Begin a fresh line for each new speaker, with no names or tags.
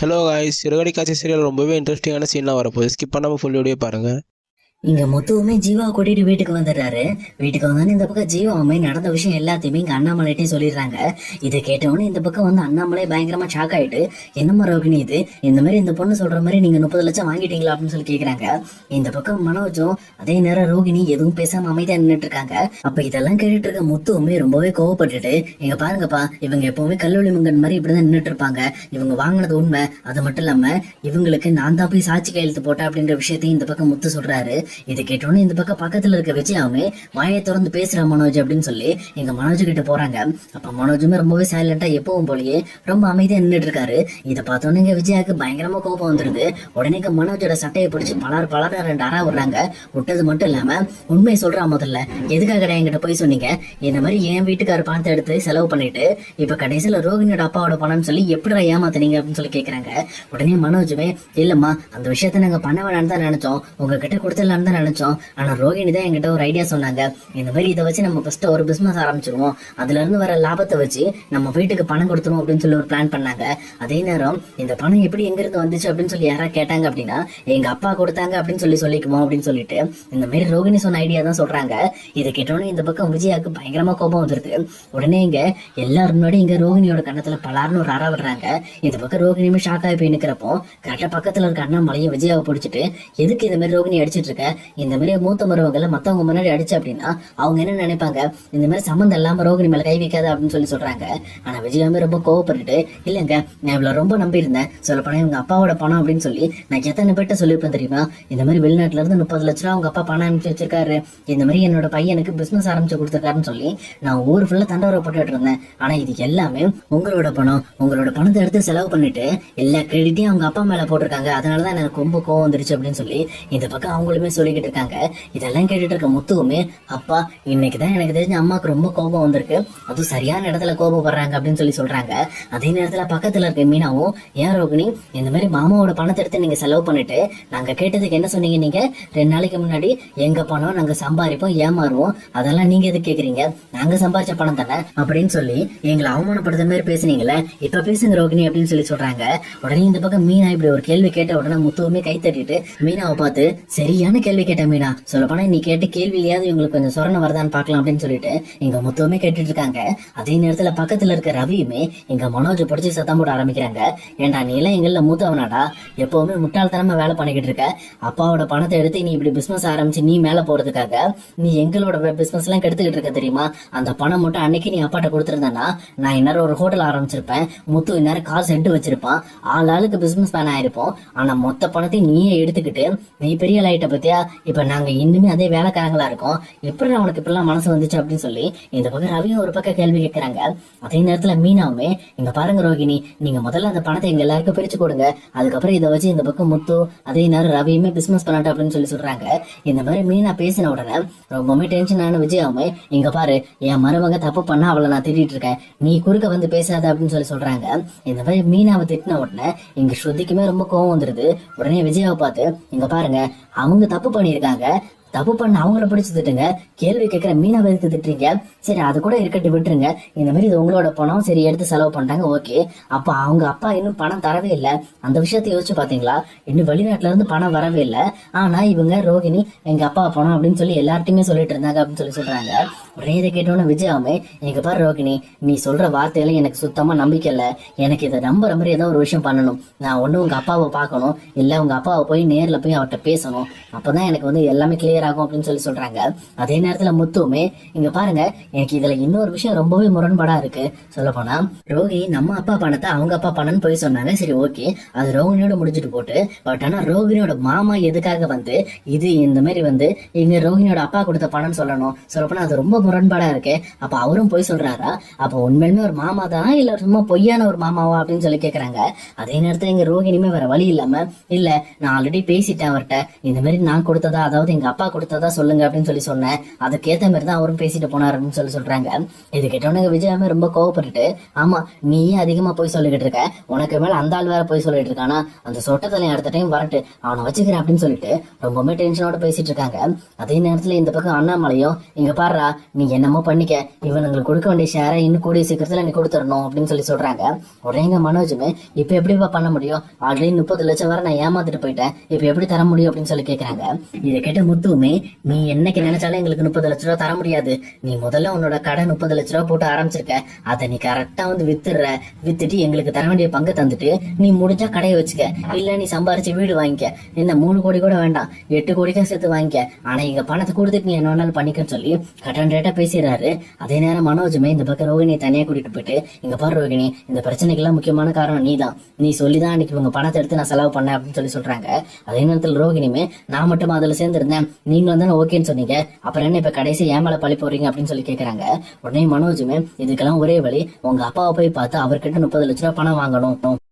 Hello guys, சிறுகடி காட்சி serial ரொம்பவே இன்ட்ரெஸ்டிங்கான சீன்லாம் வரப்போகுது. ஸ்கிப் பண்ணாமல் ஃபுல் வீடியோ பாருங்கள்.
இங்க மொத்தவுமே ஜீவா கூட்டிட்டு வீட்டுக்கு வந்துடுறாரு. வீட்டுக்கு வந்தோன்னு இந்த பக்கம் ஜீவா அம்மை நடந்த விஷயம் எல்லாத்தையுமே இங்க அண்ணாமலைட்டே சொல்லிடுறாங்க. இதை கேட்டவொடனே இந்த பக்கம் வந்து அண்ணாமலை பயங்கரமா ஷாக் ஆயிட்டு, என்னம்மா ரோகிணி இது, இந்த மாதிரி இந்த பொண்ணு சொல்ற மாதிரி நீங்க 30 லட்சம் வாங்கிட்டீங்களா அப்படின்னு சொல்லி கேக்குறாங்க. இந்த பக்கம் மனோஜும் அதே நேரம் ரோகிணி எதுவும் பேசாம அமைதியா நின்றுட்டு இருக்காங்க. அப்ப இதெல்லாம் கேட்டுட்டு இருக்க முத்துவுமே ரொம்பவே கோவப்பட்டுட்டு, இங்க பாருங்கப்பா, இவங்க எப்பவுமே கல்லூரி மங்கன் மாதிரி இப்படிதான் நின்றுட்டு இருப்பாங்க. இவங்க வாங்கினது உண்மை, அது மட்டும் இல்லாம இவங்களுக்கு நான் தான் போய் சாட்சி கையெழுத்து போட்டேன் அப்படின்ற விஷயத்தையும் இந்த பக்கம் முத்து சொல்றாரு. இதை கேட்டோன்னு இந்த பக்கம் பக்கத்துல இருக்க விஜயாவுமே வாயை திறந்து பேசுற மனோஜ் அப்படின்னு சொல்லி எங்க மனோஜ் கிட்ட போறாங்க. அப்ப மனோஜுமே ரொம்பவே சைலண்டா எப்பவும் போலயே ரொம்ப அமைதியா நின்றுட்டு இருக்காரு. இதை பார்த்தோன்னே இங்க விஜயாவுக்கு பயங்கரமா கோபம் வந்துருது. உடனே மனோஜோட சட்டையை பிடிச்சி பலர் 2 அறா விடுறாங்க. விட்டது மட்டும் இல்லாம உண்மையை சொல்றா, முதல்ல எதுக்காக என்கிட்ட போய் சொன்னீங்க, இந்த மாதிரி என் வீட்டுக்கார பணத்தை எடுத்து செலவு பண்ணிட்டு இப்ப கடைசியில ரோகிணியோட அப்பாவோட பணம்னு சொல்லி எப்படி ஏமாத்தினீங்க அப்படின்னு சொல்லி கேக்குறாங்க. உடனே மனோஜுமே, இல்லம்மா அந்த விஷயத்த நாங்க பண்ண வேணான்னு தான் நினைச்சோம், உங்ககிட்ட கொடுத்துடலான்னு தான் நினைச்சோம். ஆனா ரோகிணி தான் என்கிட்ட ஒரு ஐடியா சொன்னாங்க, இந்த மாதிரி இதை வச்சு நம்ம ஃபர்ஸ்ட் ஒரு பிசினஸ் ஆரம்பிச்சிருவோம், அதுல இருந்து வர லாபத்தை வச்சு நம்ம வீட்டுக்கு பணம் கொடுத்துருவோம் அப்படின்னு சொல்லி ஒரு பிளான் பண்ணாங்க. அதே நேரம் இந்த பணம் எப்படி எங்க இருந்து வந்துச்சு அப்படின்னு சொல்லி யாராவது கேட்டாங்க அப்படின்னா எங்க அப்பா கொடுத்தாங்க அப்படின்னு சொல்லிக்குவோம் அப்படின்னு சொல்லிட்டு இந்த மாதிரி ரோகிணி சொன்ன ஐடியா தான் சொல்றாங்க. இதை கேட்டோன்னே இந்த பக்கம் விஜயாவுக்கு பயங்கரமா கோபம் வந்துருது. உடனே இங்க எல்லாரும் முன்னாடி இங்க ரோகிணியோட கண்ணத்துல பலார்னு ஒரு அற விடுறாங்க. இந்த பக்கம் ரோகிணியுமே ஷாக் ஆகி போய் நிக்கிறப்போ கரெக்டா பக்கத்துல இருக்க அண்ணாமலையும் விஜயாவை பிடிச்சிட்டு, எதுக்கு இந்த மாதிரி ரோகிணி அடிச்சிட்டு இருக்க, இந்த மாதிரி மூத்த மருமகளை மத்தவங்க முன்னாடி அடிச்சு அப்படின்னா அவங்க என்ன நினைப்பாங்க, இந்த மாதிரி சம்மந்தம் இல்லாம ரோகிணி மேல கை வைக்காத அப்படின்னு சொல்லி சொல்றாங்க. ஆனா விஜயாமே ரொம்ப கோவப்பட்டுட்டு, இல்லங்க நான் இவ்வளவு ரொம்ப நம்பி இருந்தேன், சொல்ல போனா இவங்க அப்பாவோட பணம் அப்படின்னு சொல்லி நான் எத்தனை பேர்ட்ட சொல்லியிருப்பேன் தெரியுமா, இந்த மாதிரி வெளிநாட்டுல இருந்து 30 லட்ச ரூபா அவங்க அப்பா பணம் அனுப்பிச்சு வச்சிருக்காரு, இந்த மாதிரி என்னோட பையனுக்கு பிசினஸ் ஆரம்பிச்சு கொடுத்துருக்காருன்னு சொல்லி நான் ஊர் ஃபுல்லா தண்டவரப்பட்டு இருந்தேன். ஆனா இது எல்லாமே உங்களோட பணம், உங்களோட பணத்தை எடுத்து செலவு பண்ணிட்டு எல்லா கிரெடிட்டையும் அவங்க அப்பா மேல போட்டிருக்காங்க, அதனாலதான் எனக்கு ரொம்ப கோவம் வந்துருச்சு அப்படின்னு சொல்லி இந்த பக்கம் அவங்களுமே சொல்லிக்கிட்டு இருக்காங்க. இதெல்லாம் கேட்டுட்டு இருக்க முத்துவுமே, அப்பா இன்னைக்குதான் எனக்கு தெரிஞ்ச அம்மாவுக்கு ரொம்ப கோபம் வந்திருக்கு, அதுவும் சரியான இடத்துல கோபப்படுறாங்க அப்படின்னு சொல்லி சொல்றாங்க. அதே நேரத்துல பக்கத்துல இருக்க மீனாவும், ஏன் ரோகிணி இந்த மாதிரி மாமாவோட பணத்தை எடுத்து நீங்க செலவு பண்ணிட்டு நாங்க கேட்டதுக்கு என்ன சொன்னீங்க, நீங்க 2 நாளைக்கு முன்னாடி எங்க பணம் நாங்க சம்பாதிப்போம் ஏமாறுவோம், அதெல்லாம் நீங்க எது கேக்குறீங்க, நாங்க சம்பாதிச்ச பணம் தானே அப்படின்னு சொல்லி எங்களை அவமானப்படுத்த மாதிரி பேசுனீங்களே, இப்ப பேசுங்க ரோகிணி அப்படின்னு சொல்லி சொல்றாங்க. உடனே இந்த பக்கம் மீனா இப்படி ஒரு கேள்வி கேட்ட உடனே முத்துவுமே கை தட்டிட்டு மீனாவை பார்த்து, சரியான கேள்வி கேட்ட மீனா, சொல்ல போனா நீ கேட்ட கேள்வியிலையாவது இவங்களுக்கு கொஞ்சம் சொரணை வரதான்னு பாக்கலாம் அப்படின்னு சொல்லிட்டு எங்க மொத்தமே கேட்டுட்டு இருக்காங்க. அதே நேரத்துல பக்கத்துல இருக்க ரவியுமே எங்க மனோஜை பிடிச்சி சத்தம் போட ஆரம்பிக்கிறாங்க. ஏண்டா நீ எல்லாம் எங்கள மூத்தவனாடா, எப்பவுமே முட்டாள்தனமா வேலை பண்ணிக்கிட்டு இருக்க, அப்பாவோட பணத்தை எடுத்து நீ இப்படி பிசினஸ் ஆரம்பிச்சு நீ மேல போறதுக்காக நீ எங்களோட பிசினஸ் எல்லாம் கெடுத்துக்கிட்டு இருக்க தெரியுமா, அந்த பணம் மட்டும் அன்னைக்கு நீ அப்பாட்ட கொடுத்துருந்தானா நான் இந்நேரம் ஒரு ஹோட்டல் ஆரம்பிச்சிருப்பேன், முத்து இந்நேரம் காசு செட்டு வச்சிருப்பான், ஆளுக்கு பிசினஸ் மேன் ஆயிருப்போம். ஆனா மொத்த பணத்தையும் நீயே எடுத்துக்கிட்டு நீ பெரிய லைட்ட பத்தியா, இப்ப நாங்க இன்னுமே அதே வேலைக்காரங்களா இருக்கும், எப்படி அவனுக்கு இப்பெல்லாம் மனசு வந்துச்சு அப்படின்னு சொல்லி இந்த பக்கம் ரவியும் ஒரு பக்கம் கேள்வி கேட்கிறாங்க. அதே நேரத்துல மீனாவுமே, இங்க பாருங்க ரோகிணி, நீங்க முதல்ல அந்த பணத்தை எங்க எல்லாருக்கும் பிரிச்சு கொடுங்க, அதுக்கப்புறம் இதை வச்சு இந்த பக்கம் முத்து அதே நேரம் ரவியுமே பிசினஸ் பண்ணட்டும் அப்படின்னு சொல்லி சொல்றாங்க. இந்த மாதிரி மீனா பேசின உடனே ரொம்பவுமே டென்ஷன் ஆன விஜயாவுமே, இங்க பாரு என் மருமக தப்பு பண்ணா அவளை நான் திட்டிட்டு இருக்கேன், நீ குறுக்க வந்து பேசாத அப்படின்னு சொல்லி சொல்றாங்க. இந்த மாதிரி மீனாவை திட்டின உடனே இங்க ஸ்ருதிக்குமே ரொம்ப கோவம் வந்துருது. உடனே விஜயாவை பார்த்து, இங்க பாருங்க அவங்க தப்பு பண்ணியிருக்காங்க, தப்பு பண்ண அவங்கள பிடிச்சு திட்டுங்க, கேள்வி கேட்கிற மீனாவை எடுத்து திட்டுறீங்க, சரி அது கூட இருக்கட்டும் விட்டுருங்க, இந்த மாதிரி இது உங்களோட பணம், சரி எடுத்து செலவு பண்ணிட்டாங்க ஓகே, அப்ப அவங்க அப்பா இன்னும் பணம் தரவே இல்லை, அந்த விஷயத்த யோசிச்சு பாத்தீங்களா, இன்னும் வெளிநாட்டுல இருந்து பணம் வரவே இல்லை, ஆனா இவங்க ரோகிணி எங்க அப்பா பணம் அப்படின்னு சொல்லி எல்லார்ட்டையுமே சொல்லிட்டு இருந்தாங்க அப்படின்னு சொல்லி சொல்றாங்க. உடனே இதை கேட்டோன்னு விஜயாவுமே, எங்க பாரு ரோகிணி, நீ சொல்ற வார்த்தையில எனக்கு சுத்தமா நம்பிக்கை இல்லை, எனக்கு இதை நம்புற மாதிரி ஏதோ ஒரு விஷயம் பண்ணணும், நான் ஒண்ணு உங்க அப்பாவை பார்க்கணும், இல்ல உங்க அப்பாவை போய் நேர்ல போய் அவர்கிட்ட பேசணும், அப்பதான் எனக்கு வந்து எல்லாமே கிளியர் ஆகும் அப்படின்னு சொல்லி சொல்றாங்க. அதே நேரத்துல முத்துவுமே, இங்க பாருங்க எனக்கு இதுல இன்னொரு விஷயம் ரொம்பவே முரண்பாடா இருக்கு, சொல்ல போனா ரோகி நம்ம அப்பா பணத்தை அவங்க அப்பா பணம்னு போய் சொன்னாங்க, சரி ஓகே அது ரோகிணியோட முடிஞ்சிட்டு போட்டு, பட் ஆனா ரோகிணியோட மாமா எதுக்காக வந்து இது இந்த மாதிரி வந்து இங்க ரோகிணியோட அப்பா கொடுத்த பணம்னு சொல்லணும், சொல்ல போனா அது ரொம்ப முரண்பாடா இருக்கு, அப்ப அவரும் போய் சொல்றாரா, அப்ப உண்மையுமே ஒரு மாமா தானா இல்ல சும்மா பொய்யான ஒரு மாமாவா அப்படின்னு சொல்லி கேக்குறாங்க. அதே நேரத்துல இங்க ரோகிணியுமே வேற வழி இல்லாம, இல்ல நான் ஆல்ரெடி பேசிட்டேன் அவர்கிட்ட, இந்த மாதிரி நான் கொடுத்ததா, அதாவது எங்க அப்பா கொடுத்ததா சொல்லுங்க அப்படின்னு சொன்னேன். அதுக்கேத்த மாதிரி தான் அவரும் பேசிட்டு போனார் அப்படின்னு சொல்றாங்க. இது கேட்டவனுங்க விஜயாமே ரொம்ப கோவப்பட்டுட்டு, ஆமா நீயே அதிகமா போய் சொல்லிக்கிட்டு இருக்க, உனக்கு மேல அந்த ஆள் வேற போய் சொல்லிட்டு இருக்கானா, அந்த சொட்டத்தலை அடுத்த டைம் வரட்டு அவனை வச்சுக்கிறேன் அப்படின்னு சொல்லிட்டு ரொம்பவே டென்ஷனோட பேசிட்டு இருக்காங்க. அதே நேரத்துல இந்த பக்கம் அண்ணாமலையும், இங்க பாருடா நீ என்னமோ பண்ணிக்க, இவனுங்களுக்கு கொடுக்க வேண்டிய ஷேரை இன்னும் கூடிய சீக்கிரத்துல நீ கொடுத்துடணும் அப்படின்னு சொல்றாங்க. உடனே எங்க மனோஜுமே, இப்ப எப்படிப்பா பண்ண முடியும், ஆல்ரெடி 30 லட்சம் வரை நான் ஏமாத்திட்டு போயிட்டேன், இப்ப எப்படி தர முடியும் அப்படின்னு கேக்குறாங்க. இதை கேட்ட முத்துவுமே, நீ என்னைக்கு நினைச்சாலும் எங்களுக்கு 30 லட்ச ரூபா தர முடியாது, நீ முதல்ல உன்னோட கடை 30 லட்ச ரூபா போட்டு ஆரம்பிச்சிருக்க, அதை நீ கரெக்டா வித்துடுற, வித்துட்டு எங்களுக்கு தர வேண்டிய பங்கு தந்துட்டு நீ முடிஞ்சா கடையை வச்சுக்க, இல்ல நீ சம்பாரிச்சு வீடு வாங்கிக்க, என்ன 3 கோடி கூட வேண்டாம் 8 கோடிக்கா சேர்த்து வாங்கிக்க, ஆனா எங்க பணத்தை கொடுத்துட்டு நீ என்ன வேணாலும் பண்ணிக்கன்னு சொல்லி கட்டன் ரேட்டா பேசிடுறாரு. அதே நேரம் மனோஜுமே இந்த பக்கம் ரோகிணியை தனியா கூட்டிட்டு போயிட்டு, இங்க பாரு ரோகிணி, இந்த பிரச்சனைக்கெல்லாம் முக்கியமான காரணம் நீதான், நீ சொல்லிதான் அன்னைக்கு உங்க பணத்தை எடுத்து நான் செலவு பண்ணேன் அப்படின்னு சொல்றாங்க. அதே நேரத்தில் ரோகிணியுமே, நான் மட்டும் அதுல சேர்ந்திருந்தேன், நீங்களும் தானே ஓகேன்னு சொன்னீங்க, அப்புறம் என்ன இப்ப கடைசி ஏமால பழி போறீங்க அப்படின்னு கேக்குறாங்க. உடனே மனோஜுமே, இதுக்கெல்லாம் ஒரே வழி, உங்க அப்பாவை போய் பார்த்து அவர்கிட்ட 30 லட்ச ரூபாய் பணம் வாங்கணும்.